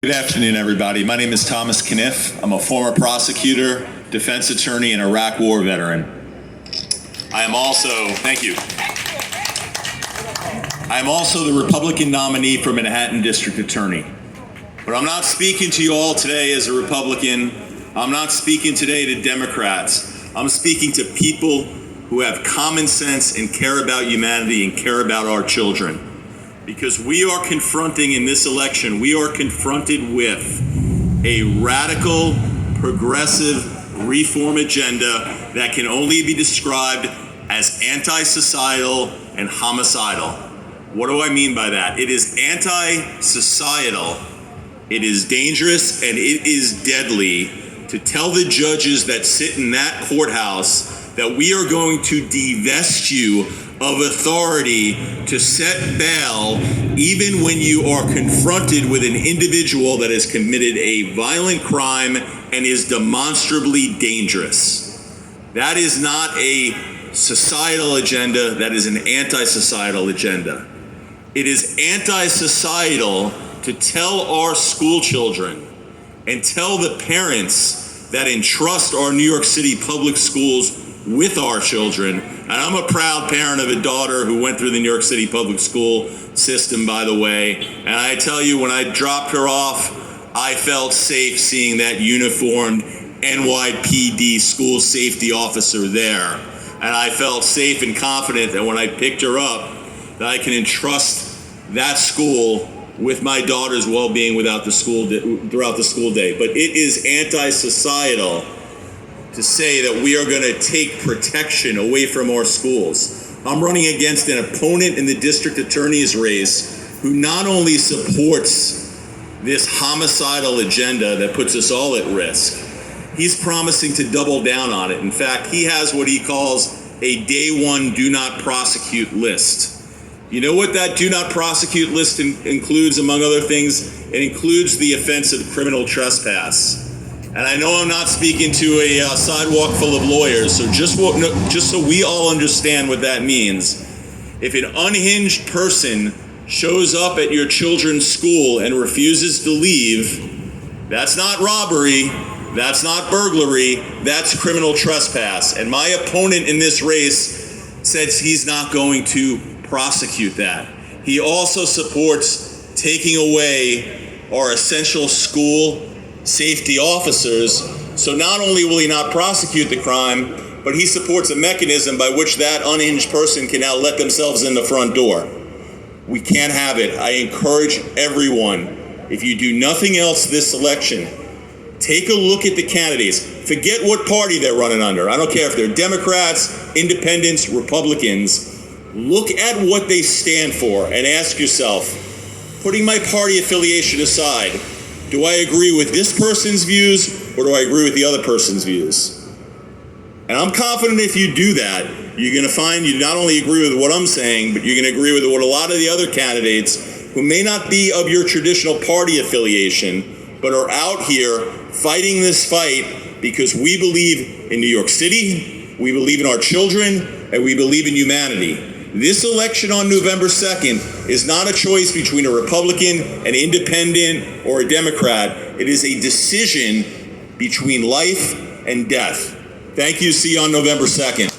Good afternoon, everybody. My name is Thomas Kniff. I'm a former prosecutor, defense attorney, and Iraq War veteran. I am also the Republican nominee for Manhattan District Attorney. But I'm not speaking to you all today as a Republican. I'm not speaking today to Democrats. I'm speaking to people who have common sense and care about humanity and care about our children. Because we are confronting in this election, we are confronted with a radical, progressive reform agenda that can only be described as anti-societal and homicidal. What do I mean by that? It is anti-societal, it is dangerous, and it is deadly to tell the judges that sit in that courthouse that we are going to divest you of authority to set bail even when you are confronted with an individual that has committed a violent crime and is demonstrably dangerous. That is not a societal agenda, that is an anti-societal agenda. It is anti-societal to tell our school children and tell the parents that entrust our New York City public schools with our children. And I'm a proud parent of a daughter who went through the New York City public school system, by the way. And I tell you, when I dropped her off, I felt safe seeing that uniformed NYPD school safety officer there. And I felt safe and confident that when I picked her up, that I can entrust that school with my daughter's well-being throughout the school day. But it is anti-societal to say that we are going to take protection away from our schools. I'm running against an opponent in the district attorney's race who not only supports this homicidal agenda that puts us all at risk, he's promising to double down on it. In fact, he has what he calls a day one do not prosecute list. You know what that do not prosecute list includes, among other things? It includes the offense of criminal trespass. And I know I'm not speaking to a sidewalk full of lawyers, so just so we all understand what that means, if an unhinged person shows up at your children's school and refuses to leave, that's not robbery, that's not burglary, that's criminal trespass. And my opponent in this race says he's not going to prosecute that. He also supports taking away our essential school safety officers, so not only will he not prosecute the crime, but he supports a mechanism by which that unhinged person can now let themselves in the front door. We can't have it. I encourage everyone, if you do nothing else this election, take a look at the candidates. Forget what party they're running under. I don't care if they're Democrats, Independents, Republicans. Look at what they stand for and ask yourself, putting my party affiliation aside, do I agree with this person's views or do I agree with the other person's views? And I'm confident if you do that, you're going to find you not only agree with what I'm saying, but you're going to agree with what a lot of the other candidates who may not be of your traditional party affiliation, but are out here fighting this fight because we believe in New York City, we believe in our children, and we believe in humanity. This election on November 2nd is not a choice between a Republican, an Independent, or a Democrat. It is a decision between life and death. Thank you. See you on November 2nd.